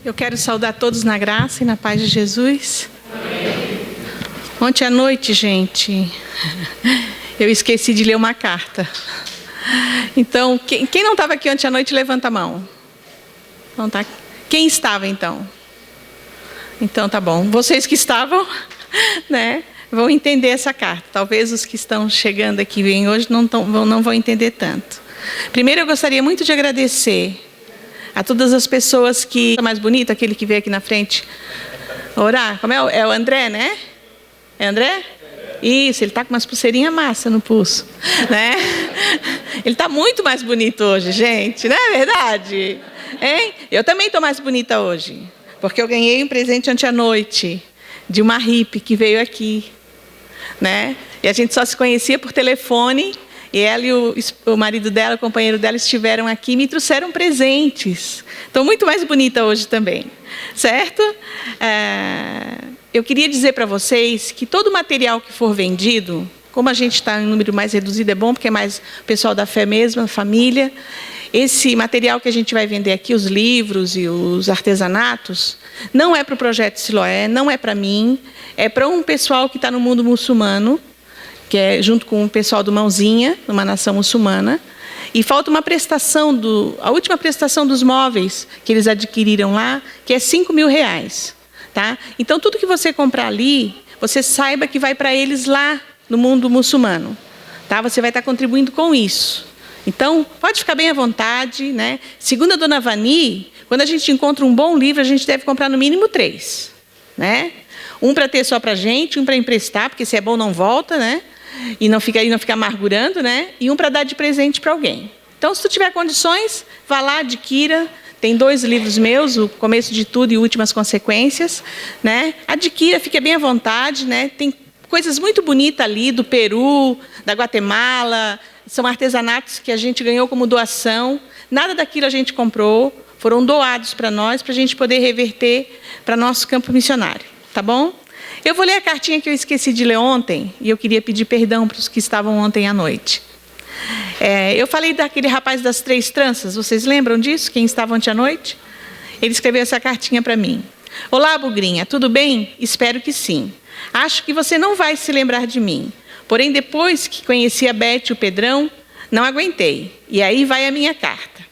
Eu quero saudar todos na graça e na paz de Jesus. Ontem à noite, gente, eu esqueci de ler uma carta. Então, quem não estava aqui ontem à noite, levanta a mão. Não tá? Quem estava, então? Então, tá bom. Vocês que estavam, né, vão entender essa carta. Talvez os que estão chegando aqui, vêm hoje, não vão entender tanto. Primeiro, eu gostaria muito de agradecer a todas as pessoas que... mais bonito, aquele que veio aqui na frente orar. Como é? É o André, né? É André? Isso, ele está com umas pulseirinhas massa no pulso, né? Ele está muito mais bonito hoje, gente, não é verdade? Hein? Eu também estou mais bonita hoje, porque eu ganhei um presente ontem à noite de uma hippie que veio aqui, né? E a gente só se conhecia por telefone. E ela e o marido dela, o companheiro dela, estiveram aqui e me trouxeram presentes. Estou muito mais bonita hoje também, certo? Eu queria dizer para vocês que todo material que for vendido, como a gente está em número mais reduzido, é bom, porque é mais o pessoal da fé mesmo, a família. Esse material que a gente vai vender aqui, os livros e os artesanatos, não é para o Projeto Siloé, não é para mim, é para um pessoal que está no mundo muçulmano, que é junto com o pessoal do Mãozinha, numa nação muçulmana, e falta uma prestação, a última prestação dos móveis que eles adquiriram lá, que é R$5.000, tá? Então, tudo que você comprar ali, você saiba que vai para eles lá no mundo muçulmano, tá? Você vai estar contribuindo com isso. Então, pode ficar bem à vontade, né? Segundo a dona Vani, quando a gente encontra um bom livro, a gente deve comprar no mínimo 3, né? Um para ter só para a gente, um para emprestar, porque se é bom não volta, né? E não fica amargurando, né? E um para dar de presente para alguém. Então, se tu tiver condições, vá lá, adquira. Tem 2 livros meus, O Começo de Tudo e Últimas Consequências, né? Adquira, fique bem à vontade, né? Tem coisas muito bonitas ali do Peru, da Guatemala, são artesanatos que a gente ganhou como doação. Nada daquilo a gente comprou, foram doados para nós, para a gente poder reverter para nosso campo missionário, tá bom? Eu vou ler a cartinha que eu esqueci de ler ontem, e eu queria pedir perdão para os que estavam ontem à noite. Eu falei daquele rapaz das 3 tranças, vocês lembram disso? Quem estava ontem à noite? Ele escreveu essa cartinha para mim. Olá, Bugrinha, tudo bem? Espero que sim. Acho que você não vai se lembrar de mim. Porém, depois que conheci a Beth e o Pedrão, não aguentei. E aí vai a minha carta.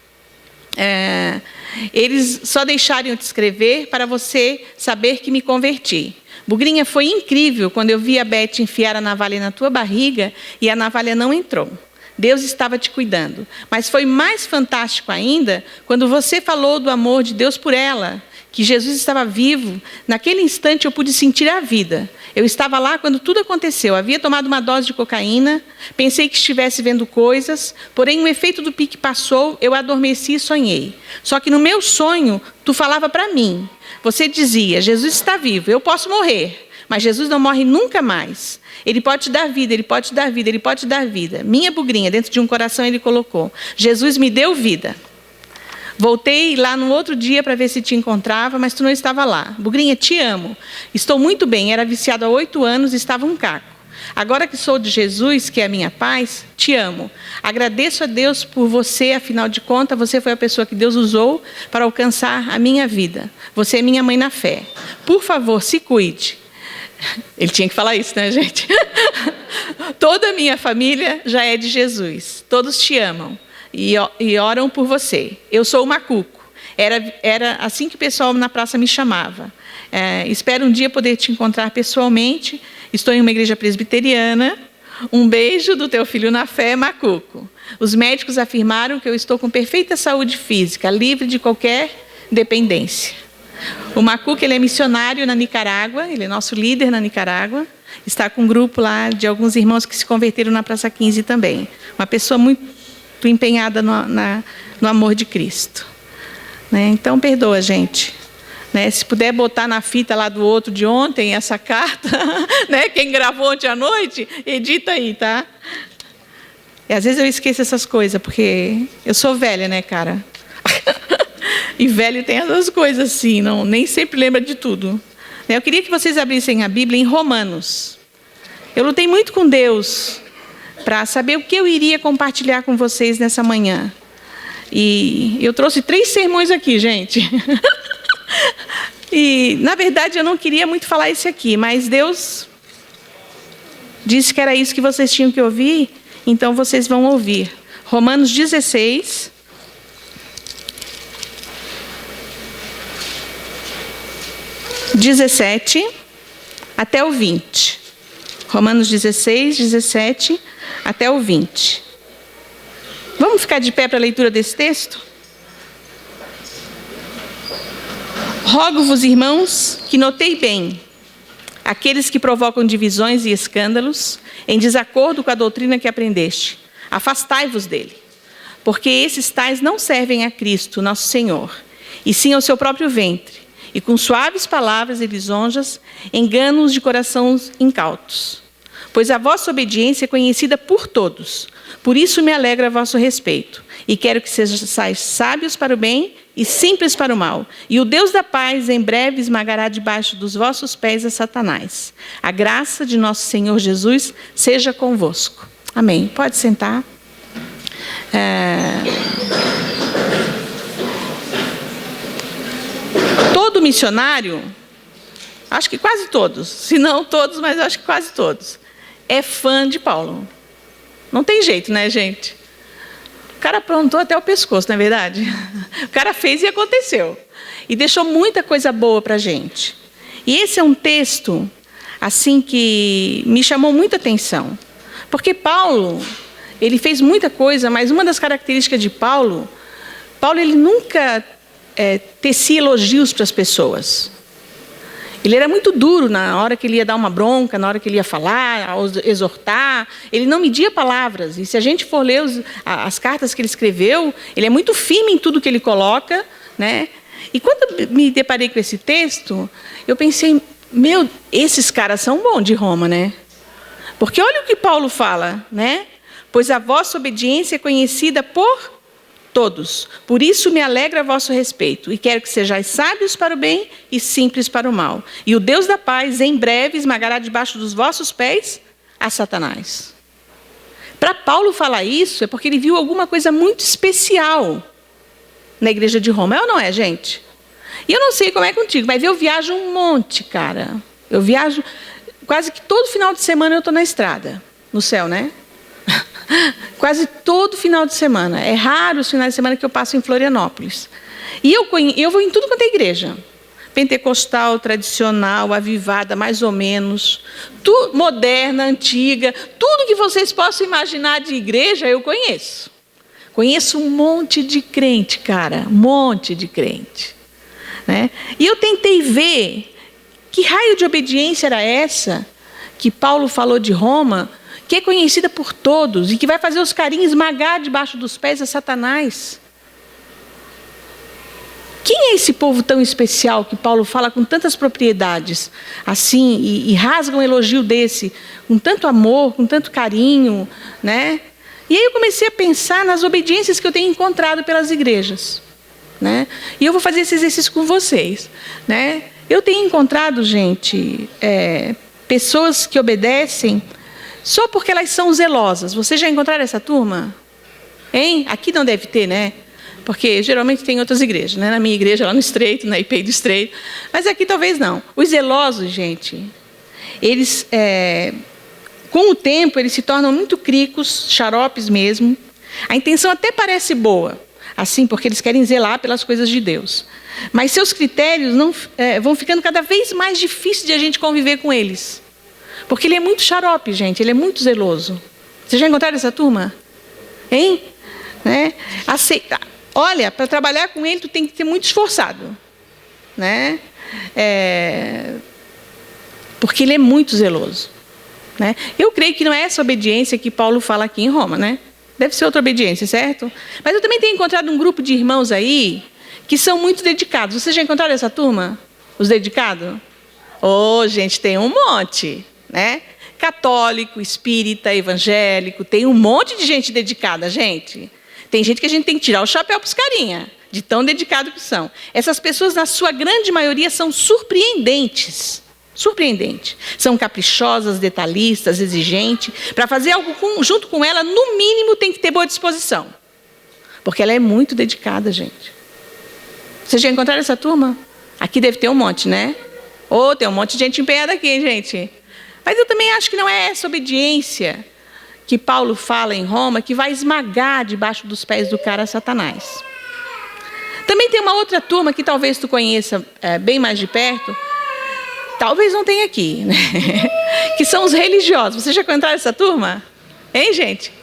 Eles só deixaram eu te escrever para você saber que me converti. Bugrinha, foi incrível quando eu vi a Beth enfiar a navalha na tua barriga e a navalha não entrou. Deus estava te cuidando. Mas foi mais fantástico ainda quando você falou do amor de Deus por ela, que Jesus estava vivo. Naquele instante eu pude sentir a vida. Eu estava lá quando tudo aconteceu. Havia tomado uma dose de cocaína, pensei que estivesse vendo coisas, porém o efeito do pique passou, eu adormeci e sonhei. Só que no meu sonho, tu falava para mim. Você dizia, Jesus está vivo, eu posso morrer, mas Jesus não morre nunca mais. Ele pode te dar vida, ele pode te dar vida, ele pode te dar vida. Minha Bugrinha, dentro de um coração ele colocou, Jesus me deu vida. Voltei lá no outro dia para ver se te encontrava, mas tu não estava lá. Bugrinha, te amo. Estou muito bem, era viciado há 8 anos e estava um caco. Agora que sou de Jesus, que é a minha paz, te amo. Agradeço a Deus por você, afinal de contas, você foi a pessoa que Deus usou para alcançar a minha vida. Você é minha mãe na fé. Por favor, se cuide. Ele tinha que falar isso, né, gente? Toda a minha família já é de Jesus. Todos te amam e oram por você. Eu sou o Macuco. Era assim que o pessoal na praça me chamava. Espero um dia poder te encontrar pessoalmente. Estou em uma igreja presbiteriana. Um beijo do teu filho na fé, Macuco. Os médicos afirmaram que eu estou com perfeita saúde física, livre de qualquer dependência. O Macuco, ele é missionário na Nicarágua, ele é nosso líder na Nicarágua. Está com um grupo lá de alguns irmãos que se converteram na Praça 15 também. Uma pessoa muito empenhada no amor de Cristo. Né? Então, perdoa, gente. Né? Se puder botar na fita lá do outro de ontem, essa carta, né? Quem gravou ontem à noite, edita aí, tá? E às vezes eu esqueço essas coisas, porque eu sou velha, né, cara? E velho tem essas coisas assim, nem sempre lembra de tudo. Eu queria que vocês abrissem a Bíblia em Romanos. Eu lutei muito com Deus para saber o que eu iria compartilhar com vocês nessa manhã. E eu trouxe 3 sermões aqui, gente. E, na verdade, eu não queria muito falar isso aqui, mas Deus disse que era isso que vocês tinham que ouvir, então vocês vão ouvir. Romanos 16, 17 até o 20. Romanos 16, 17 até o 20. Vamos ficar de pé para a leitura desse texto? Rogo-vos, irmãos, que notei bem aqueles que provocam divisões e escândalos em desacordo com a doutrina que aprendeste. Afastai-vos dele, porque esses tais não servem a Cristo, nosso Senhor, e sim ao seu próprio ventre, e com suaves palavras e lisonjas enganam-os de corações incautos. Pois a vossa obediência é conhecida por todos, por isso me alegra a vosso respeito, e quero que sejais sábios para o bem e simples para o mal. E o Deus da paz em breve esmagará debaixo dos vossos pés a Satanás. A graça de nosso Senhor Jesus seja convosco. Amém. Pode sentar. Todo missionário, acho que quase todos, se não todos, mas acho que quase todos, é fã de Paulo. Não tem jeito, né, gente? O cara aprontou até o pescoço, não é verdade? O cara fez e aconteceu. E deixou muita coisa boa para a gente. E esse é um texto, assim, que me chamou muita atenção. Porque Paulo, ele fez muita coisa, mas uma das características de Paulo, ele nunca tecia elogios para as pessoas. Ele era muito duro na hora que ele ia dar uma bronca, na hora que ele ia falar, exortar. Ele não media palavras. E se a gente for ler as cartas que ele escreveu, ele é muito firme em tudo que ele coloca, né? E quando me deparei com esse texto, eu pensei, esses caras são bons de Roma, né? Porque olha o que Paulo fala, né? Pois a vossa obediência é conhecida por todos. Por isso me alegra a vosso respeito, e quero que sejais sábios para o bem e simples para o mal. E o Deus da paz em breve esmagará debaixo dos vossos pés a Satanás. Para Paulo falar isso é porque ele viu alguma coisa muito especial na igreja de Roma. É ou não é, gente? E eu não sei como é contigo, mas eu viajo um monte, cara. Eu viajo quase que todo final de semana eu estou na estrada, no céu, né? Quase todo final de semana. É raro os finais de semana que eu passo em Florianópolis. E eu vou em tudo quanto é igreja. Pentecostal, tradicional, avivada, mais ou menos. Moderna, antiga. Tudo que vocês possam imaginar de igreja, eu conheço. Conheço um monte de crente, cara. Um monte de crente. Né? E eu tentei ver que raio de obediência era essa que Paulo falou de Roma, que é conhecida por todos e que vai fazer os carinhos esmagar debaixo dos pés a Satanás. Quem é esse povo tão especial que Paulo fala com tantas propriedades, assim, e rasga um elogio desse, com tanto amor, com tanto carinho, né? E aí eu comecei a pensar nas obediências que eu tenho encontrado pelas igrejas, né? E eu vou fazer esse exercício com vocês, né? Eu tenho encontrado, gente, pessoas que obedecem só porque elas são zelosas. Vocês já encontraram essa turma? Hein? Aqui não deve ter, né? Porque geralmente tem outras igrejas, né? Na minha igreja, lá no Estreito, na IPI do Estreito. Mas aqui talvez não. Os zelosos, gente, eles, com o tempo, eles se tornam muito cricos, xaropes mesmo. A intenção até parece boa, assim, porque eles querem zelar pelas coisas de Deus. Mas seus critérios vão ficando cada vez mais difíceis de a gente conviver com eles. Porque ele é muito xarope, gente, ele é muito zeloso. Vocês já encontraram essa turma? Hein? Né? Olha, para trabalhar com ele, tu tem que ser muito esforçado. Né? Porque ele é muito zeloso. Né? Eu creio que não é essa obediência que Paulo fala aqui em Roma, né? Deve ser outra obediência, certo? Mas eu também tenho encontrado um grupo de irmãos aí que são muito dedicados. Vocês já encontraram essa turma? Os dedicados? Gente, tem um monte. Né? Católico, espírita, evangélico, tem um monte de gente dedicada, gente. Tem gente que a gente tem que tirar o chapéu para os carinha, de tão dedicado que são. Essas pessoas, na sua grande maioria, são surpreendentes. Surpreendentes. São caprichosas, detalhistas, exigentes. Para fazer algo junto com ela, no mínimo, tem que ter boa disposição. Porque ela é muito dedicada, gente. Vocês já encontraram essa turma? Aqui deve ter um monte, né? Tem um monte de gente empenhada aqui, hein, gente? Mas eu também acho que não é essa obediência que Paulo fala em Roma que vai esmagar debaixo dos pés do cara Satanás. Também tem uma outra turma que talvez tu conheça bem mais de perto, talvez não tenha aqui, né? Que são os religiosos. Vocês já encontraram essa turma? Hein, gente?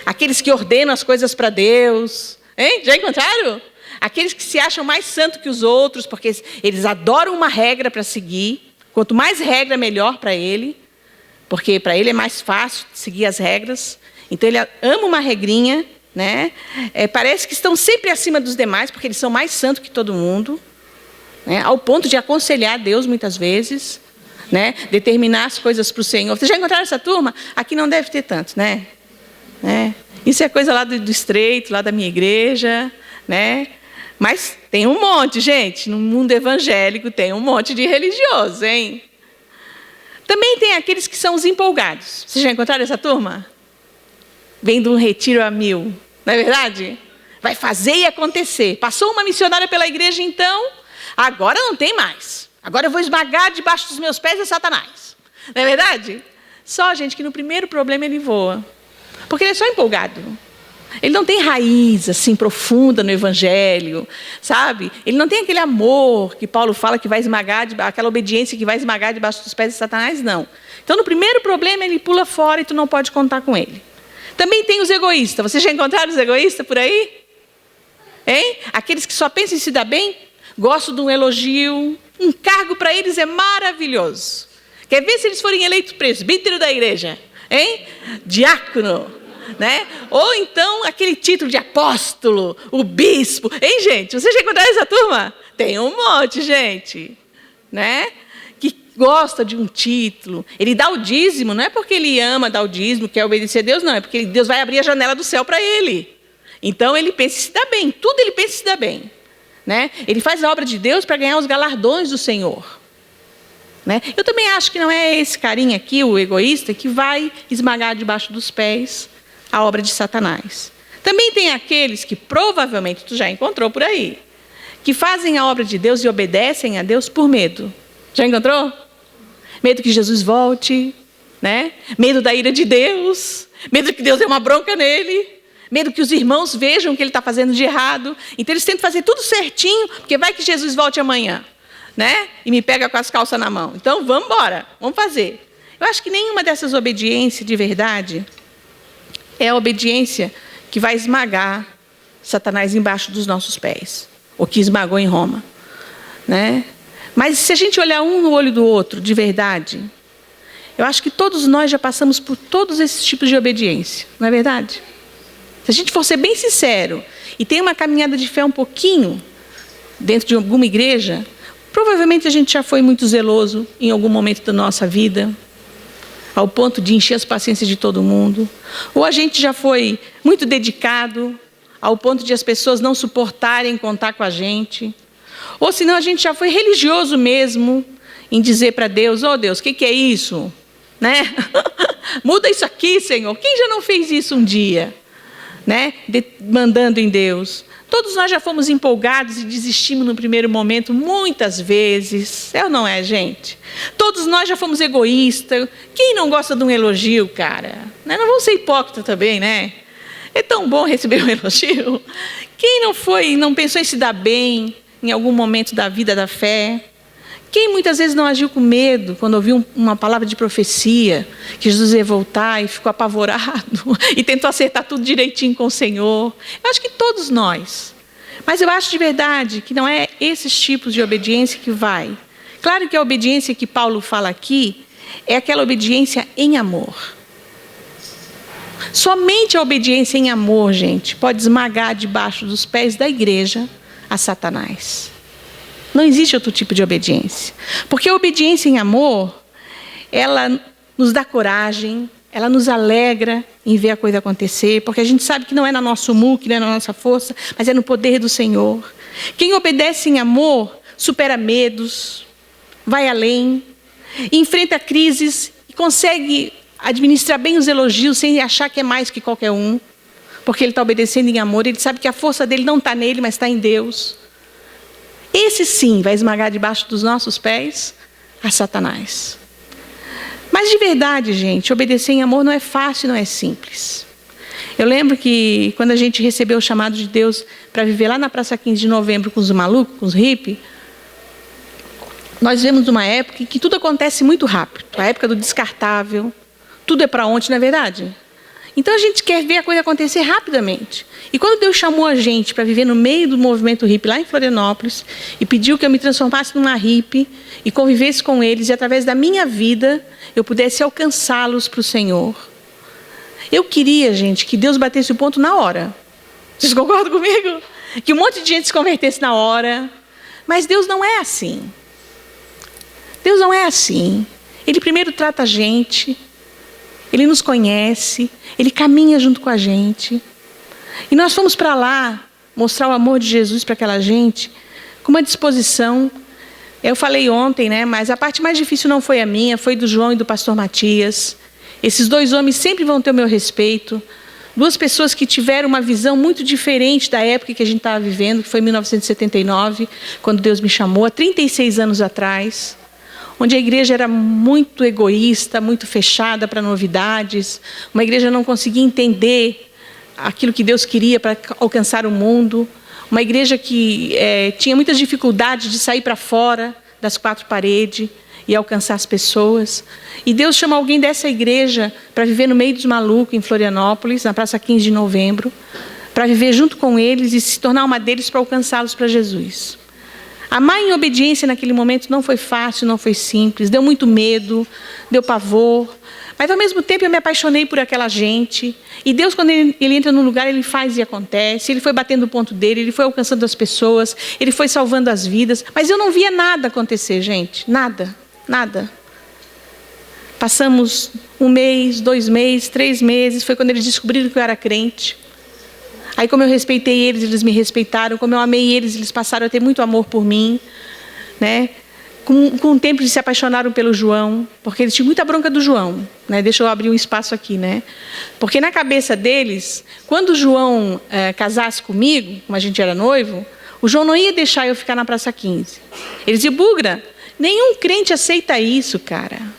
Aqueles que ordenam as coisas para Deus. Hein? Já encontraram? Aqueles que se acham mais santos que os outros, porque eles adoram uma regra para seguir. Quanto mais regra, melhor para ele. Porque para ele é mais fácil seguir as regras. Então ele ama uma regrinha, né? Parece que estão sempre acima dos demais, porque eles são mais santos que todo mundo. Né? Ao ponto de aconselhar Deus muitas vezes. Né? Determinar as coisas para o Senhor. Vocês já encontraram essa turma? Aqui não deve ter tanto, né? Isso é coisa lá do estreito, lá da minha igreja, né? Mas tem um monte, gente. No mundo evangélico tem um monte de religiosos, hein? Também tem aqueles que são os empolgados. Vocês já encontraram essa turma? Vem de um retiro a 1000, não é verdade? Vai fazer e acontecer. Passou uma missionária pela igreja, então, agora não tem mais. Agora eu vou esmagar debaixo dos meus pés a Satanás. Não é verdade? Só, gente, que no primeiro problema ele voa. Porque ele é só empolgado. Ele não tem raiz, assim, profunda no evangelho, sabe? Ele não tem aquele amor que Paulo fala que vai esmagar, aquela obediência que vai esmagar debaixo dos pés de Satanás, não. Então, no primeiro problema, ele pula fora e tu não pode contar com ele. Também tem os egoístas. Vocês já encontraram os egoístas por aí? Hein? Aqueles que só pensam em se dar bem, gostam de um elogio. Um cargo para eles é maravilhoso. Quer ver se eles forem eleitos presbítero da igreja? Hein? Diácono. Né? Ou então aquele título de apóstolo, o bispo. Hein, gente? Vocês já encontraram essa turma? Tem um monte, gente. Né? Que gosta de um título. Ele dá o dízimo, não é porque ele ama dar o dízimo, quer obedecer a Deus, não. É porque Deus vai abrir a janela do céu para ele. Então ele pensa em se dar bem. Tudo ele pensa em se dar bem. Né? Ele faz a obra de Deus para ganhar os galardões do Senhor. Né? Eu também acho que não é esse carinha aqui, o egoísta, que vai esmagar debaixo dos pés a obra de Satanás. Também tem aqueles que provavelmente tu já encontrou por aí, que fazem a obra de Deus e obedecem a Deus por medo. Já encontrou? Medo que Jesus volte, né? Medo da ira de Deus, medo que Deus dê uma bronca nele, medo que os irmãos vejam o que ele está fazendo de errado. Então eles tentam fazer tudo certinho, porque vai que Jesus volte amanhã, né? E me pega com as calças na mão. Então vamos embora, vamos fazer. Eu acho que nenhuma dessas obediências de verdade é a obediência que vai esmagar Satanás embaixo dos nossos pés, o que esmagou em Roma, né? Mas se a gente olhar um no olho do outro, de verdade, eu acho que todos nós já passamos por todos esses tipos de obediência, não é verdade? Se a gente for ser bem sincero e tem uma caminhada de fé um pouquinho dentro de alguma igreja, provavelmente a gente já foi muito zeloso em algum momento da nossa vida, ao ponto de encher as paciências de todo mundo. Ou a gente já foi muito dedicado, ao ponto de as pessoas não suportarem contar com a gente. Ou senão a gente já foi religioso mesmo, em dizer para Deus, Deus, o que é isso? Né? Muda isso aqui, Senhor. Quem já não fez isso um dia? Né? Mandando em Deus. Todos nós já fomos empolgados e desistimos no primeiro momento, muitas vezes. É ou não é, gente? Todos nós já fomos egoístas. Quem não gosta de um elogio, cara? Não vamos ser hipócritas também, né? É tão bom receber um elogio. Quem não pensou em se dar bem em algum momento da vida da fé? Quem muitas vezes não agiu com medo quando ouviu uma palavra de profecia, que Jesus ia voltar e ficou apavorado e tentou acertar tudo direitinho com o Senhor? Eu acho que todos nós. Mas eu acho de verdade que não é esses tipos de obediência que vai. Claro que a obediência que Paulo fala aqui é aquela obediência em amor. Somente a obediência em amor, gente, pode esmagar debaixo dos pés da igreja a Satanás. Não existe outro tipo de obediência. Porque a obediência em amor, ela nos dá coragem, ela nos alegra em ver a coisa acontecer, porque a gente sabe que não é na nosso muque, não é na nossa força, mas é no poder do Senhor. Quem obedece em amor, supera medos, vai além, enfrenta crises e consegue administrar bem os elogios sem achar que é mais que qualquer um, porque ele está obedecendo em amor, ele sabe que a força dele não está nele, mas está em Deus. Esse sim vai esmagar debaixo dos nossos pés a Satanás. Mas de verdade, gente, obedecer em amor não é fácil, não é simples. Eu lembro que quando a gente recebeu o chamado de Deus para viver lá na Praça 15 de Novembro com os malucos, com os hippies, nós vivemos uma época em que tudo acontece muito rápido. A época do descartável, tudo é para ontem, não é verdade? Então a gente quer ver a coisa acontecer rapidamente. E quando Deus chamou a gente para viver no meio do movimento hippie lá em Florianópolis e pediu que eu me transformasse numa hippie e convivesse com eles e através da minha vida eu pudesse alcançá-los para o Senhor. Eu queria, gente, que Deus batesse o ponto na hora. Vocês concordam comigo? Que um monte de gente se convertesse na hora. Mas Deus não é assim. Deus não é assim. Ele primeiro trata a gente. Ele nos conhece, Ele caminha junto com a gente. E nós fomos para lá mostrar o amor de Jesus para aquela gente com uma disposição. Eu falei ontem, né? Mas a parte mais difícil não foi a minha, foi do João e do pastor Matias. Esses dois homens sempre vão ter o meu respeito. Duas pessoas que tiveram uma visão muito diferente da época que a gente estava vivendo, que foi em 1979, quando Deus me chamou, há 36 anos atrás. Onde a igreja era muito egoísta, muito fechada para novidades. Uma igreja não conseguia entender aquilo que Deus queria para alcançar o mundo. Uma igreja que tinha muitas dificuldades de sair para fora das quatro paredes e alcançar as pessoas. E Deus chama alguém dessa igreja para viver no meio dos malucos, em Florianópolis, na Praça 15 de Novembro, para viver junto com eles e se tornar uma deles para alcançá-los para Jesus. Amar em obediência naquele momento não foi fácil, não foi simples, deu muito medo, deu pavor, mas ao mesmo tempo eu me apaixonei por aquela gente. E Deus, quando ele entra num lugar, Ele faz e acontece. Ele foi batendo o ponto dele, Ele foi alcançando as pessoas, Ele foi salvando as vidas, mas eu não via nada acontecer, gente, nada, nada. Passamos 1 mês, 2 meses, 3 meses, foi quando eles descobriram que eu era crente. Aí como eu respeitei eles, eles me respeitaram. Como eu amei eles, eles passaram a ter muito amor por mim. Né? Com o tempo eles se apaixonaram pelo João, porque eles tinham muita bronca do João. Né? Deixa eu abrir um espaço aqui. Né? Porque na cabeça deles, quando o João casasse comigo, como a gente era noivo, o João não ia deixar eu ficar na Praça 15. Eles diziam, Bugra, nenhum crente aceita isso, cara.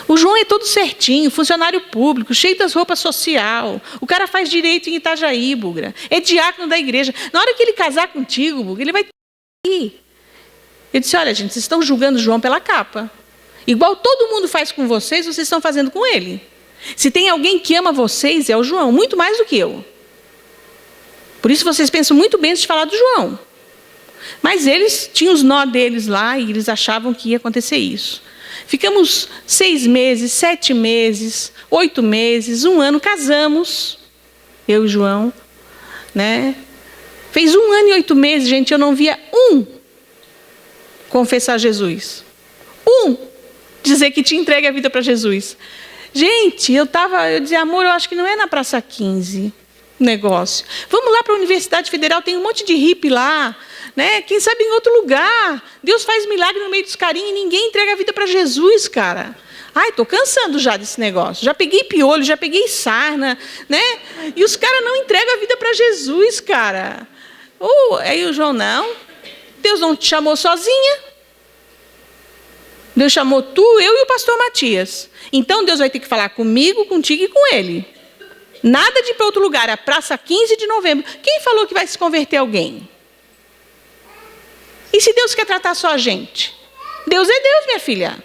O João é todo certinho, funcionário público, cheio das roupas social. O cara faz direito em Itajaí, Bugra. É diácono da igreja. Na hora que ele casar contigo, Bugra, ele vai ir. Eu disse, olha, gente, vocês estão julgando o João pela capa. Igual todo mundo faz com vocês, vocês estão fazendo com ele. Se tem alguém que ama vocês, é o João, muito mais do que eu. Por isso vocês pensam muito bem antes de falar do João. Mas eles tinham os nó deles lá e eles achavam que ia acontecer isso. Ficamos 6 meses, 7 meses, 8 meses, 1 ano, casamos, eu e o João, né? Fez 1 ano e 8 meses, gente, eu não via confessar Jesus. Dizer que tinha entregue a vida para Jesus. Gente, eu dizia, amor, eu acho que não é na Praça 15 o negócio. Vamos lá para a Universidade Federal, tem um monte de hippie lá. Né? Quem sabe em outro lugar. Deus faz milagre no meio dos carinhos e ninguém entrega a vida para Jesus, cara. Ai, estou cansando já desse negócio. Já peguei piolho, já peguei sarna, né? E os caras não entregam a vida para Jesus, cara. Aí o João, não. Deus não te chamou sozinha. Deus chamou tu, eu e o pastor Matias. Então Deus vai ter que falar comigo, contigo e com ele. Nada de ir para outro lugar. A Praça 15 de Novembro. Quem falou que vai se converter alguém? E se Deus quer tratar só a gente? Deus é Deus, minha filha.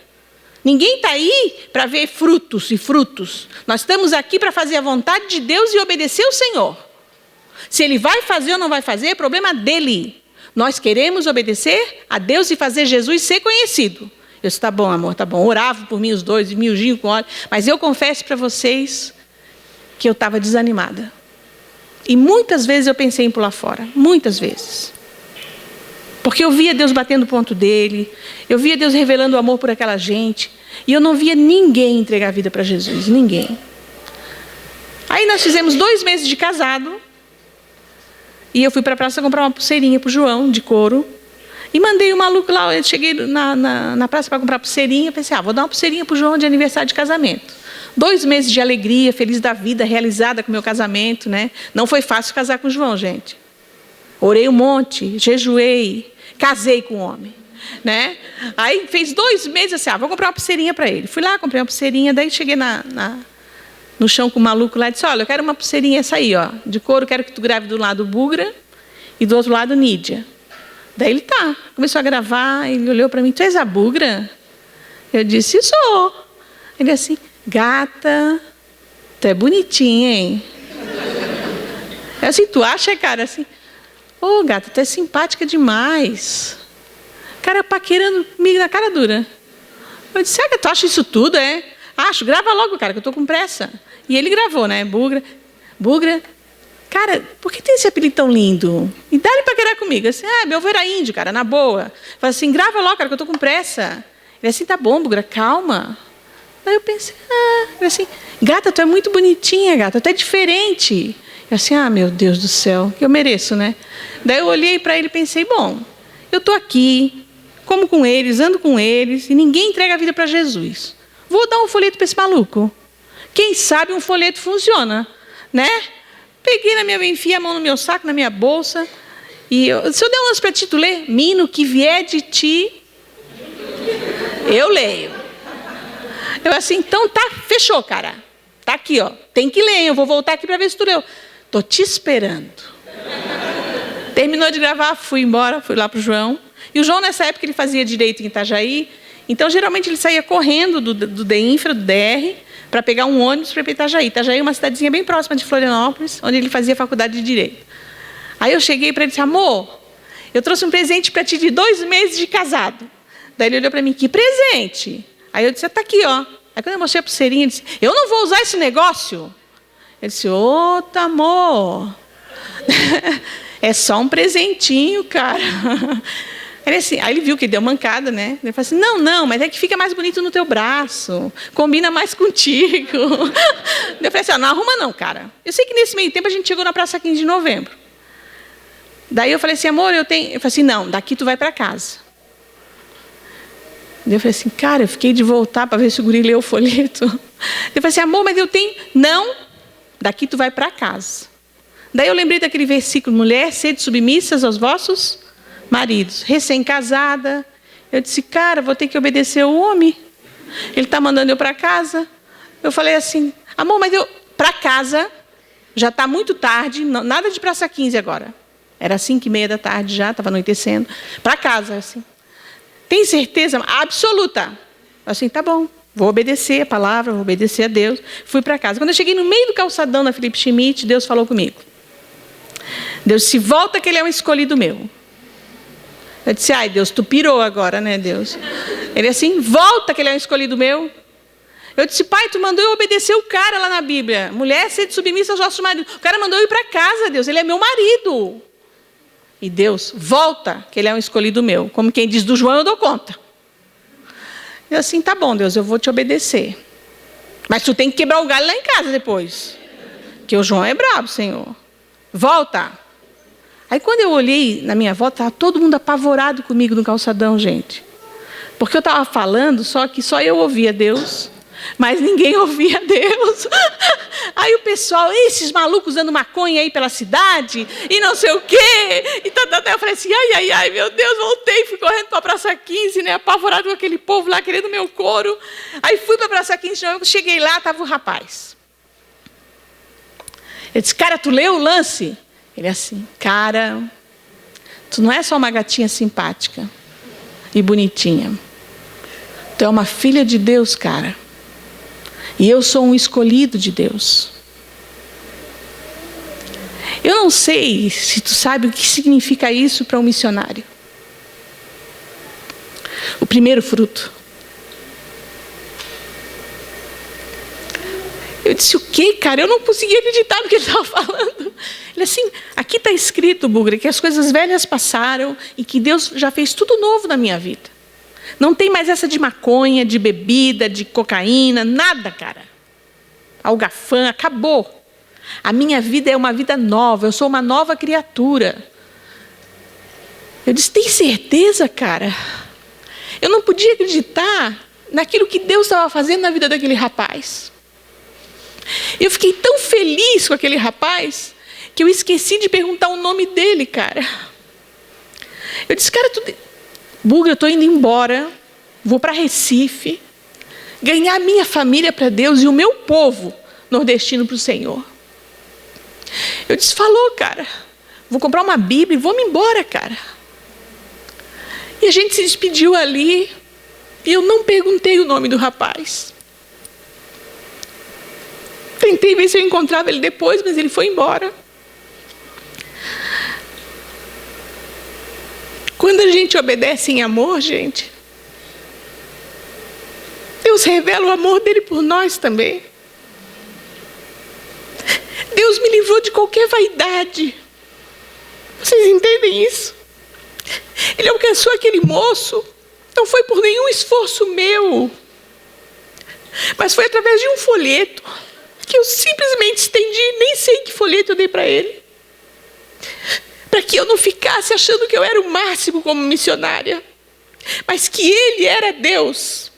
Ninguém está aí para ver frutos e frutos. Nós estamos aqui para fazer a vontade de Deus e obedecer o Senhor. Se Ele vai fazer ou não vai fazer, é problema dele. Nós queremos obedecer a Deus e fazer Jesus ser conhecido. Eu disse, tá bom, amor, tá bom. Orava por mim os dois, e me ungiam com óleo. Mas eu confesso para vocês que eu estava desanimada. E muitas vezes eu pensei em pular fora. Muitas vezes. Porque eu via Deus batendo o ponto dele, eu via Deus revelando o amor por aquela gente, e eu não via ninguém entregar a vida para Jesus, ninguém. Aí nós fizemos 2 meses de casado, e eu fui para a praça comprar uma pulseirinha para o João, de couro, e mandei o maluco lá, eu cheguei na praça para comprar pulseirinha, pensei, vou dar uma pulseirinha para o João de aniversário de casamento. 2 meses de alegria, feliz da vida, realizada com o meu casamento, né? Não foi fácil casar com o João, gente. Orei um monte, jejuei, casei com o homem, né? Aí fez 2 meses assim, vou comprar uma pulseirinha para ele. Fui lá, comprei uma pulseirinha, daí cheguei no chão com o maluco lá e disse, olha, eu quero uma pulseirinha essa aí, ó, de couro, quero que tu grave do lado Bugra e do outro lado Nídia. Daí ele começou a gravar, ele olhou para mim, tu és a Bugra? Eu disse, sou. Ele assim, gata, tu é bonitinha, hein? Eu assim, tu acha, cara, assim, gata, tu é simpática demais. Cara, paquerando comigo na cara dura. Eu disse, será que tu acha isso tudo, é? Acho, grava logo, cara, que eu tô com pressa. E ele gravou, né, Bugra, cara, por que tem esse apelido tão lindo? E dá-lhe paquerar comigo. Assim, meu avô era índio, cara, na boa. Fala assim, grava logo, cara, que eu tô com pressa. Ele assim, tá bom, Bugra, calma. Daí eu pensei, ele assim, gata, tu é muito bonitinha, gata, tu é diferente. Eu assim, meu Deus do céu, que eu mereço, né? Daí eu olhei para ele e pensei, bom, eu tô aqui, como com eles, ando com eles, e ninguém entrega a vida para Jesus. Vou dar um folheto para esse maluco. Quem sabe um folheto funciona, né? Peguei enfiei a mão no meu saco, na minha bolsa, e se eu der um lance para ti, tu lê? Mino, que vier de ti, eu leio. Eu assim, então fechou, cara. Tá aqui, ó. Tem que ler, eu vou voltar aqui para ver se tu leu. Tô te esperando. Terminou de gravar, fui embora, fui lá pro João. E o João, nessa época, ele fazia direito em Itajaí. Então, geralmente, ele saía correndo do DEINFRA, do DR, para pegar um ônibus para ir para Itajaí. Itajaí é uma cidadezinha bem próxima de Florianópolis, onde ele fazia faculdade de Direito. Aí eu cheguei para ele e disse, amor, eu trouxe um presente para ti de 2 meses de casado. Daí ele olhou para mim, que presente? Aí eu disse, tá aqui, ó. Aí quando eu mostrei a pulseirinha, ele disse, eu não vou usar esse negócio. Ele disse, amor, é só um presentinho, cara. Ele assim, aí ele viu que ele deu mancada, né? Ele falou assim, não, mas é que fica mais bonito no teu braço, combina mais contigo. Eu falei assim, não arruma não, cara. Eu sei que nesse meio tempo a gente chegou na Praça 15 de Novembro. Daí eu falei assim, amor, eu falei assim, não, daqui tu vai para casa. Eu falei assim, cara, eu fiquei de voltar para ver se o guri leu o folheto. Eu falei assim, amor, mas eu tenho... Não, daqui tu vai para casa. Daí eu lembrei daquele versículo, mulher, sede submissas aos vossos maridos. Recém-casada. Eu disse, cara, vou ter que obedecer o homem. Ele está mandando eu para casa. Eu falei assim, amor, mas eu... Para casa, já está muito tarde, não, nada de Praça 15 agora. Era 5h30 da tarde já, estava anoitecendo. Para casa, assim. Tem certeza absoluta? Assim, tá bom, vou obedecer a palavra, vou obedecer a Deus. Fui para casa. Quando eu cheguei no meio do calçadão na Felipe Schmidt, Deus falou comigo. Deus disse, volta que ele é um escolhido meu. Eu disse, Deus, tu pirou agora, né, Deus? Ele assim, volta que ele é um escolhido meu. Eu disse, pai, tu mandou eu obedecer o cara lá na Bíblia. Mulher, sede submissa aos vossos maridos. O cara mandou eu ir para casa, Deus, ele é meu marido. E Deus, volta, que ele é um escolhido meu. Como quem diz do João, eu dou conta. Eu assim, tá bom, Deus, eu vou te obedecer. Mas tu tem que quebrar o galho lá em casa depois. Porque o João é brabo, Senhor. Volta. Aí quando eu olhei na minha volta, estava todo mundo apavorado comigo no calçadão, gente. Porque eu estava falando, só que só eu ouvia Deus, mas ninguém ouvia Deus. Aí o pessoal, esses malucos dando maconha aí pela cidade, e não sei o quê. E eu falei assim, ai, meu Deus, voltei, fui correndo para a Praça 15, né, apavorado com aquele povo lá, querendo meu couro. Aí fui para a Praça 15, cheguei lá, estava o rapaz. Eu disse, cara, tu leu o lance? Ele assim, cara, tu não é só uma gatinha simpática e bonitinha. Tu é uma filha de Deus, cara. E eu sou um escolhido de Deus. Eu não sei se tu sabe o que significa isso para um missionário. O primeiro fruto. Eu disse, o quê, cara? Eu não conseguia acreditar no que ele estava falando. Ele assim, aqui está escrito, Bugra, que as coisas velhas passaram e que Deus já fez tudo novo na minha vida. Não tem mais essa de maconha, de bebida, de cocaína, nada, cara. Algafã, acabou. A minha vida é uma vida nova, eu sou uma nova criatura. Eu disse, tem certeza, cara? Eu não podia acreditar naquilo que Deus estava fazendo na vida daquele rapaz. Eu fiquei tão feliz com aquele rapaz que eu esqueci de perguntar o nome dele, cara. Eu disse, cara, Buga, eu estou indo embora, vou para Recife, ganhar a minha família para Deus e o meu povo nordestino para o Senhor. Eu disse, falou, cara, vou comprar uma Bíblia e vou-me embora, cara. E a gente se despediu ali e eu não perguntei o nome do rapaz. Tentei ver se eu encontrava ele depois, mas ele foi embora. Quando a gente obedece em amor, gente, Deus revela o amor dele por nós também. Deus me livrou de qualquer vaidade. Vocês entendem isso? Ele alcançou aquele moço, não foi por nenhum esforço meu, mas foi através de um folheto que eu simplesmente estendi, nem sei que folheto eu dei para ele, para que eu não ficasse achando que eu era o máximo como missionária, mas que ele era Deus,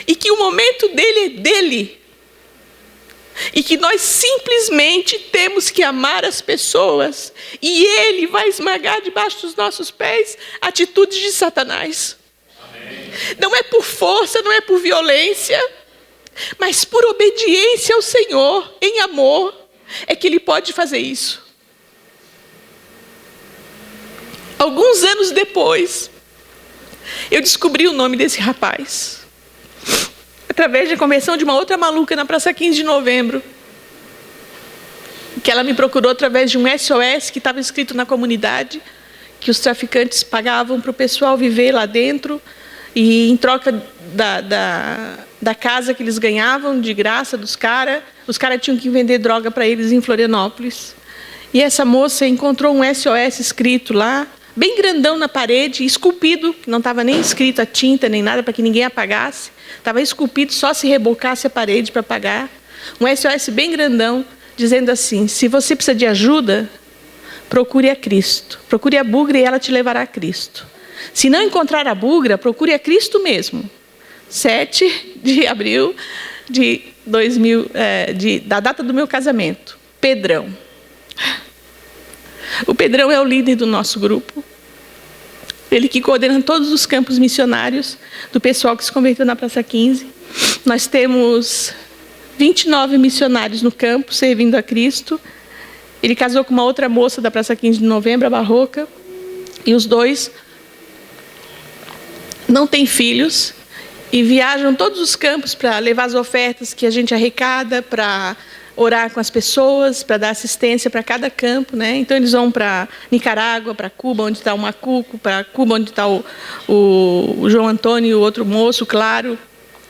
e que o momento dele é dele, e que nós simplesmente temos que amar as pessoas, e ele vai esmagar debaixo dos nossos pés atitudes de Satanás. Amém. Não é por força, não é por violência, mas por obediência ao Senhor, em amor, é que ele pode fazer isso. Alguns anos depois, eu descobri o nome desse rapaz, através da conversão de uma outra maluca na Praça 15 de Novembro, que ela me procurou através de um SOS que estava escrito na comunidade, que os traficantes pagavam para o pessoal viver lá dentro, e em troca da casa que eles ganhavam de graça dos caras, os caras tinham que vender droga para eles em Florianópolis. E essa moça encontrou um SOS escrito lá, bem grandão na parede, esculpido, que não estava nem escrito a tinta nem nada para que ninguém apagasse. Estava esculpido, só se rebocasse a parede para apagar. Um SOS bem grandão, dizendo assim, se você precisa de ajuda, procure a Cristo. Procure a Bugra e ela te levará a Cristo. Se não encontrar a Bugra, procure a Cristo mesmo. 7 de abril de 2000, da data do meu casamento. Pedrão. O Pedrão é o líder do nosso grupo. Ele que coordena todos os campos missionários do pessoal que se converteu na Praça 15. Nós temos 29 missionários no campo, servindo a Cristo. Ele casou com uma outra moça da Praça 15 de Novembro, a Barroca. E os dois não têm filhos e viajam todos os campos para levar as ofertas que a gente arrecada, para orar com as pessoas, para dar assistência para cada campo, né? Então eles vão para Nicarágua, para Cuba, onde está o Macuco, para Cuba, onde está o João Antônio e o outro moço, claro.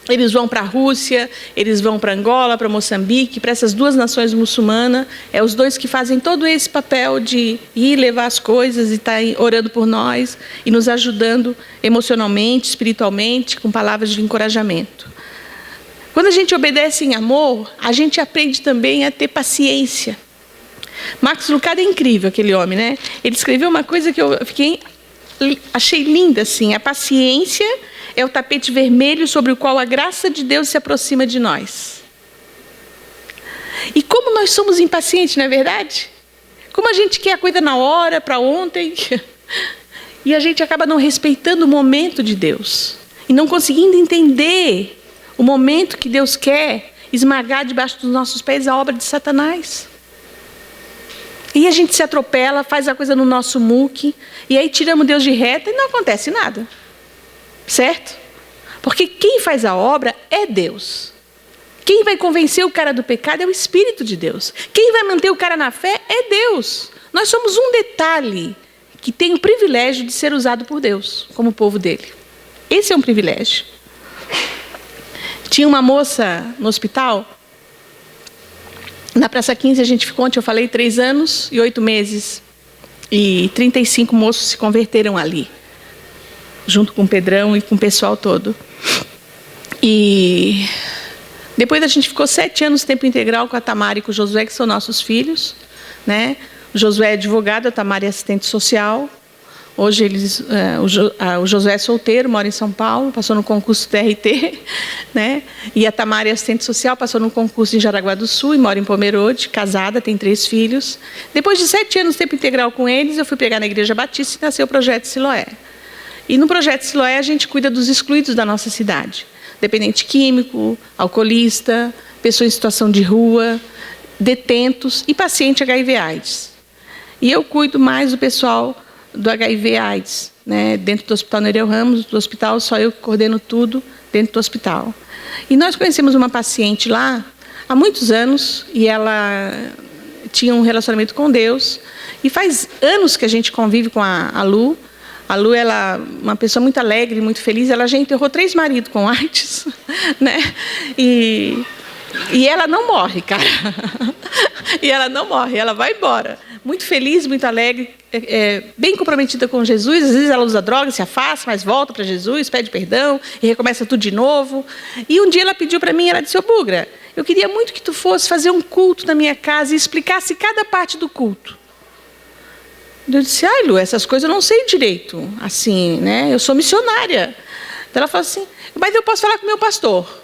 Eles vão para a Rússia, eles vão para Angola, para Moçambique, para essas duas nações muçulmanas. É os dois que fazem todo esse papel de ir levar as coisas e estar orando por nós e nos ajudando emocionalmente, espiritualmente, com palavras de encorajamento. Quando a gente obedece em amor, a gente aprende também a ter paciência. Max Lucado é incrível, aquele homem, né? Ele escreveu uma coisa que eu achei linda, assim. A paciência é o tapete vermelho sobre o qual a graça de Deus se aproxima de nós. E como nós somos impacientes, não é verdade? Como a gente quer a coisa na hora, para ontem, e a gente acaba não respeitando o momento de Deus, e não conseguindo entender o momento que Deus quer esmagar debaixo dos nossos pés a obra de Satanás. E a gente se atropela, faz a coisa no nosso muque, e aí tiramos Deus de reta e não acontece nada. Certo? Porque quem faz a obra é Deus. Quem vai convencer o cara do pecado é o Espírito de Deus. Quem vai manter o cara na fé é Deus. Nós somos um detalhe que tem o privilégio de ser usado por Deus, como povo dele. Esse é um privilégio. Tinha uma moça no hospital, na Praça 15 a gente ficou, ontem eu falei, 3 anos e 8 meses. E 35 moços se converteram ali, junto com o Pedrão e com o pessoal todo. E depois a gente ficou 7 anos tempo integral com a Tamara e com o Josué, que são nossos filhos, né? O Josué é advogado, a Tamara é assistente social. Hoje o Josué é solteiro, mora em São Paulo, passou no concurso TRT, né? E a Tamara é assistente social, passou no concurso em Jaraguá do Sul e mora em Pomerode, casada, tem 3 filhos. Depois de 7 anos de tempo integral com eles, eu fui pregar na Igreja Batista e nasceu o Projeto Siloé. E no Projeto Siloé a gente cuida dos excluídos da nossa cidade. Dependente químico, alcoolista, pessoa em situação de rua, detentos e paciente HIV/AIDS. E eu cuido mais do pessoal do HIV/AIDS, né? Dentro do Hospital Nereu Ramos, do hospital, só eu que coordeno tudo dentro do hospital. E nós conhecemos uma paciente lá há muitos anos, e ela tinha um relacionamento com Deus, e faz anos que a gente convive com a Lu. A Lu, ela é uma pessoa muito alegre, muito feliz, ela já enterrou 3 maridos com AIDS, né? E ela não morre, cara. E ela não morre, ela vai embora. Muito feliz, muito alegre, bem comprometida com Jesus. Às vezes ela usa droga, se afasta, mas volta para Jesus, pede perdão e recomeça tudo de novo. E um dia ela pediu para mim, ela disse: ô Bugra, eu queria muito que tu fosse fazer um culto na minha casa e explicasse cada parte do culto. Eu disse: ai, Lu, essas coisas eu não sei direito, assim, né? Eu sou missionária. Então ela falou assim: mas eu posso falar com o meu pastor.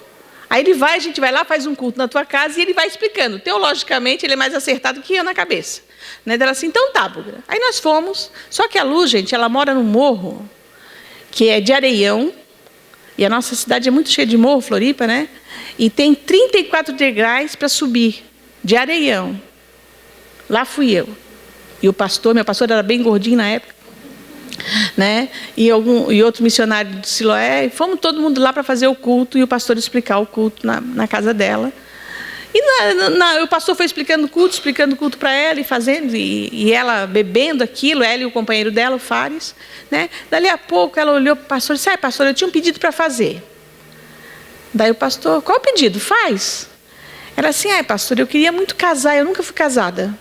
Aí a gente vai lá, faz um culto na tua casa e ele vai explicando. Teologicamente, ele é mais acertado que eu na cabeça. Né? Ela assim: então tá, Bugra. Aí nós fomos, só que a Lu, gente, ela mora num morro, que é de Areião, e a nossa cidade é muito cheia de morro, Floripa, né? E tem 34 degraus para subir, de Areião. Lá fui eu. E o pastor, meu pastor era bem gordinho na época, né? E outro missionário de Siloé, e fomos todo mundo lá para fazer o culto, e o pastor explicar o culto na casa dela. E o pastor foi explicando o culto para ela, e fazendo, e ela bebendo aquilo, ela e o companheiro dela, o Fares, né? Dali a pouco ela olhou para o pastor e disse: ai, pastor, eu tinha um pedido para fazer. Daí o pastor: qual o pedido? Faz. Ela assim: ai, pastor, eu queria muito casar, eu nunca fui casada.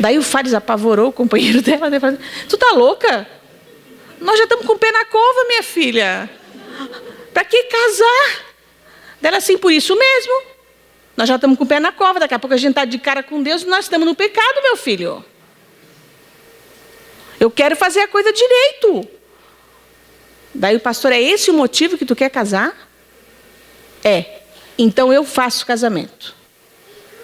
Daí o Fares apavorou o companheiro dela, né? Falou: tu tá louca? Nós já estamos com o pé na cova, minha filha. Para que casar? Dela assim: por isso mesmo. Nós já estamos com o pé na cova, daqui a pouco a gente está de cara com Deus e nós estamos no pecado, meu filho. Eu quero fazer a coisa direito. Daí o pastor: é esse o motivo que tu quer casar? É. Então eu faço casamento.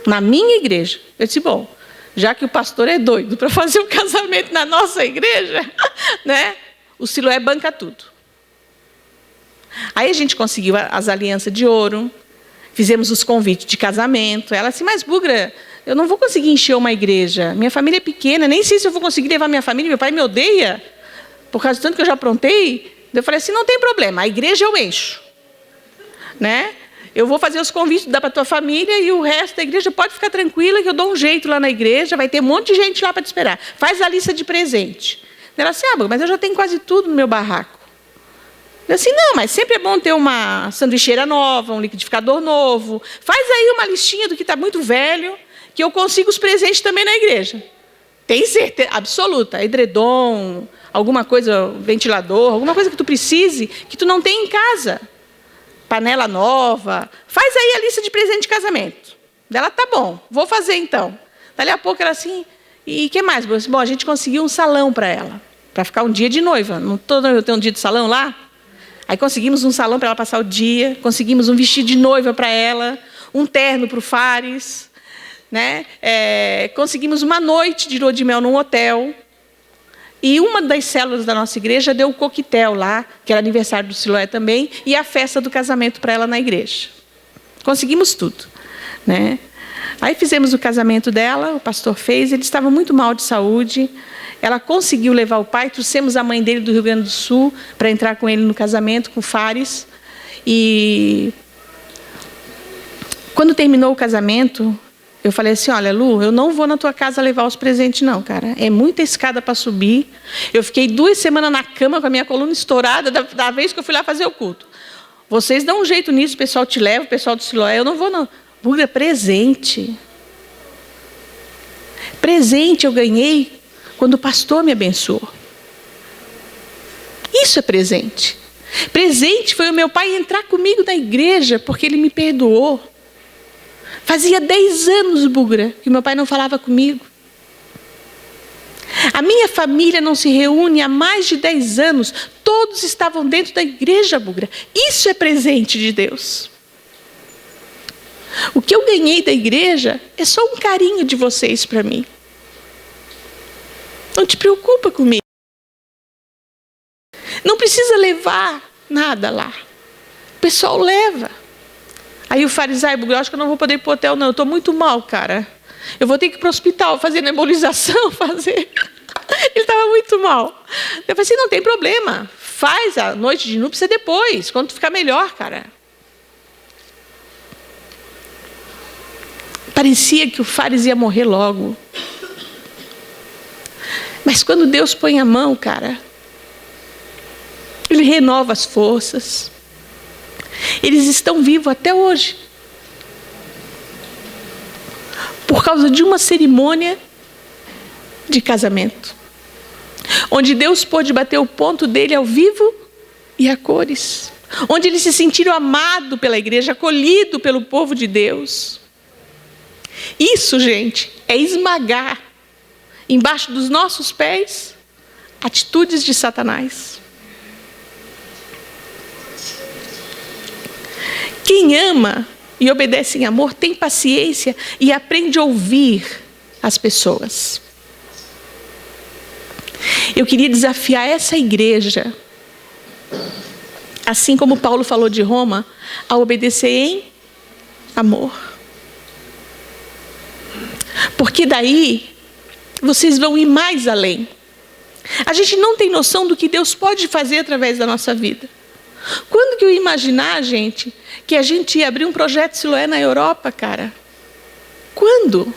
Na minha igreja. Eu disse: bom, já que o pastor é doido para fazer um casamento na nossa igreja, né? O Siloé banca tudo. Aí a gente conseguiu as alianças de ouro, fizemos os convites de casamento. Ela assim: mas Bugra, eu não vou conseguir encher uma igreja. Minha família é pequena, nem sei se eu vou conseguir levar minha família. Meu pai me odeia, por causa do tanto que eu já aprontei. Eu falei assim: não tem problema, a igreja eu encho. Né? Eu vou fazer os convites, dar para a tua família, e o resto da igreja pode ficar tranquila, que eu dou um jeito lá na igreja, vai ter um monte de gente lá para te esperar. Faz a lista de presente. Ela assim: ah, mas eu já tenho quase tudo no meu barraco. Eu assim: não, mas sempre é bom ter uma sanduicheira nova, um liquidificador novo. Faz aí uma listinha do que está muito velho, que eu consigo os presentes também na igreja. Tem certeza absoluta, edredom, alguma coisa, ventilador, alguma coisa que tu precise, que tu não tem em casa. Panela nova, faz aí a lista de presente de casamento. Dela: tá bom, vou fazer então. Dali a pouco ela assim: e o que mais? Bom, a gente conseguiu um salão para ela, para ficar um dia de noiva. Não todo eu tenho um dia de salão lá? Aí conseguimos um salão para ela passar o dia, conseguimos um vestido de noiva para ela, um terno para o Fares, né? Conseguimos uma noite de lua de mel num hotel. E uma das células da nossa igreja deu o coquetel lá, que era aniversário do Siloé também, e a festa do casamento para ela na igreja. Conseguimos tudo, né? Aí fizemos o casamento dela, o pastor fez, ele estava muito mal de saúde. Ela conseguiu levar o pai, trouxemos a mãe dele do Rio Grande do Sul para entrar com ele no casamento, com o Fares. E quando terminou o casamento, eu falei assim: olha, Lu, eu não vou na tua casa levar os presentes não, cara. É muita escada para subir. Eu fiquei 2 semanas na cama com a minha coluna estourada da vez que eu fui lá fazer o culto. Vocês dão um jeito nisso, o pessoal te leva, o pessoal do Siloé, eu não vou não. Bugra, presente. Presente eu ganhei quando o pastor me abençoou. Isso é presente. Presente foi o meu pai entrar comigo na igreja, porque ele me perdoou. Fazia 10 anos, Bugra, que meu pai não falava comigo. A minha família não se reúne há mais de 10 anos. Todos estavam dentro da igreja, Bugra. Isso é presente de Deus. O que eu ganhei da igreja é só um carinho de vocês para mim. Não te preocupa comigo. Não precisa levar nada lá. O pessoal leva. Aí o fariseu, eu acho que eu não vou poder ir para o hotel, não. Eu estou muito mal, cara. Eu vou ter que ir para o hospital fazer nebulização, fazer... Ele estava muito mal. Eu falei assim, não tem problema. Faz a noite de núpcia depois, quando ficar melhor, cara. Parecia que o fariseu ia morrer logo. Mas quando Deus põe a mão, cara, Ele renova as forças. Eles estão vivos até hoje. Por causa de uma cerimônia de casamento. Onde Deus pôde bater o ponto dele ao vivo e a cores. Onde eles se sentiram amados pela igreja, acolhidos pelo povo de Deus. Isso, gente, é esmagar embaixo dos nossos pés atitudes de Satanás. Quem ama e obedece em amor tem paciência e aprende a ouvir as pessoas. Eu queria desafiar essa igreja, assim como Paulo falou de Roma, a obedecer em amor. Porque daí vocês vão ir mais além. A gente não tem noção do que Deus pode fazer através da nossa vida. Quando que eu ia imaginar, gente, que a gente ia abrir um projeto Siloé na Europa, cara? Quando?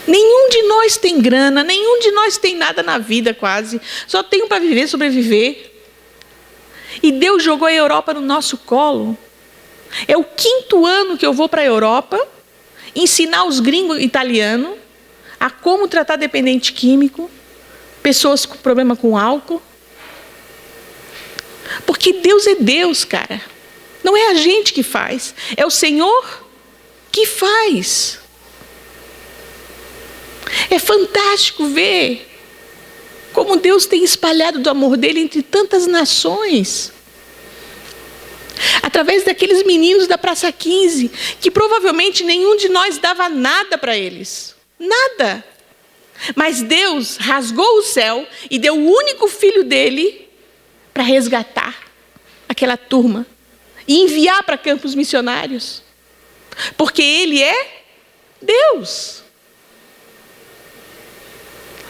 Nenhum de nós tem grana, nenhum de nós tem nada na vida quase. Só tem para viver, sobreviver. E Deus jogou a Europa no nosso colo. É o 5º ano que eu vou para a Europa, ensinar os gringos italianos a como tratar dependente químico, pessoas com problema com álcool. Porque Deus é Deus, cara. Não é a gente que faz, é o Senhor que faz. É fantástico ver como Deus tem espalhado do amor dele entre tantas nações. Através daqueles meninos da Praça 15, que provavelmente nenhum de nós dava nada para eles. Nada. Mas Deus rasgou o céu e deu o único filho dele para resgatar aquela turma e enviar para campos missionários. Porque Ele é Deus.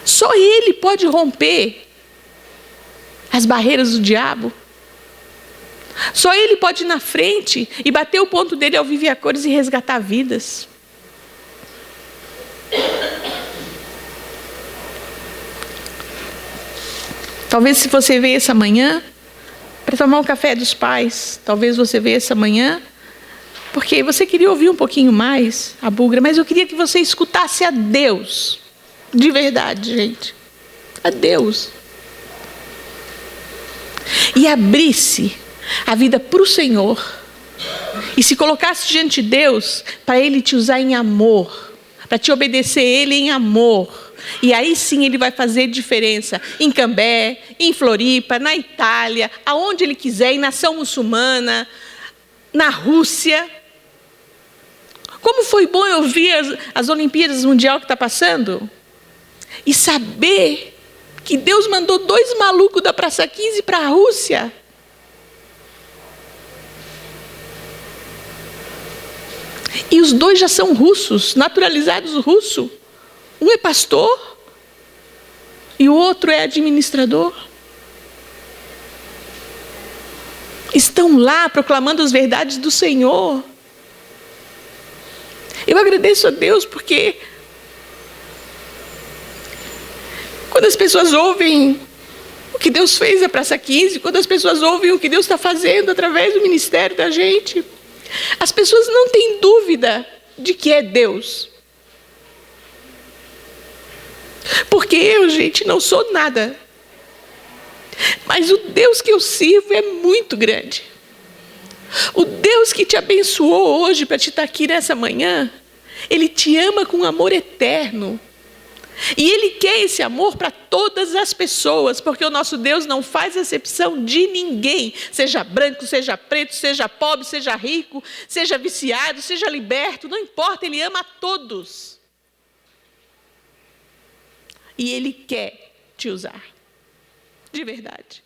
Só Ele pode romper as barreiras do diabo. Só Ele pode ir na frente e bater o ponto dele ao vivo e a cores e resgatar vidas. Talvez se você veio essa manhã para tomar um café dos pais, talvez você veio essa manhã porque você queria ouvir um pouquinho mais a Bugra, mas eu queria que você escutasse a Deus, de verdade, gente, a Deus, e abrisse a vida para o Senhor e se colocasse diante de Deus para Ele te usar em amor, para te obedecer Ele em amor. E aí sim Ele vai fazer diferença em Cambé, em Floripa, na Itália, aonde Ele quiser, em nação muçulmana, na Rússia. Como foi bom eu ouvir as Olimpíadas Mundial que está passando e saber que Deus mandou 2 malucos da Praça 15 para a Rússia. E os 2 já são russos, naturalizados russos. Um é pastor e o outro é administrador. Estão lá proclamando as verdades do Senhor. Eu agradeço a Deus porque quando as pessoas ouvem o que Deus fez na Praça 15, quando as pessoas ouvem o que Deus está fazendo através do ministério da gente, as pessoas não têm dúvida de que é Deus. Porque eu, gente, não sou nada. Mas o Deus que eu sirvo é muito grande. O Deus que te abençoou hoje para te estar aqui nessa manhã, Ele te ama com amor eterno. E Ele quer esse amor para todas as pessoas, porque o nosso Deus não faz acepção de ninguém, seja branco, seja preto, seja pobre, seja rico, seja viciado, seja liberto, não importa, Ele ama a todos. E Ele quer te usar, de verdade.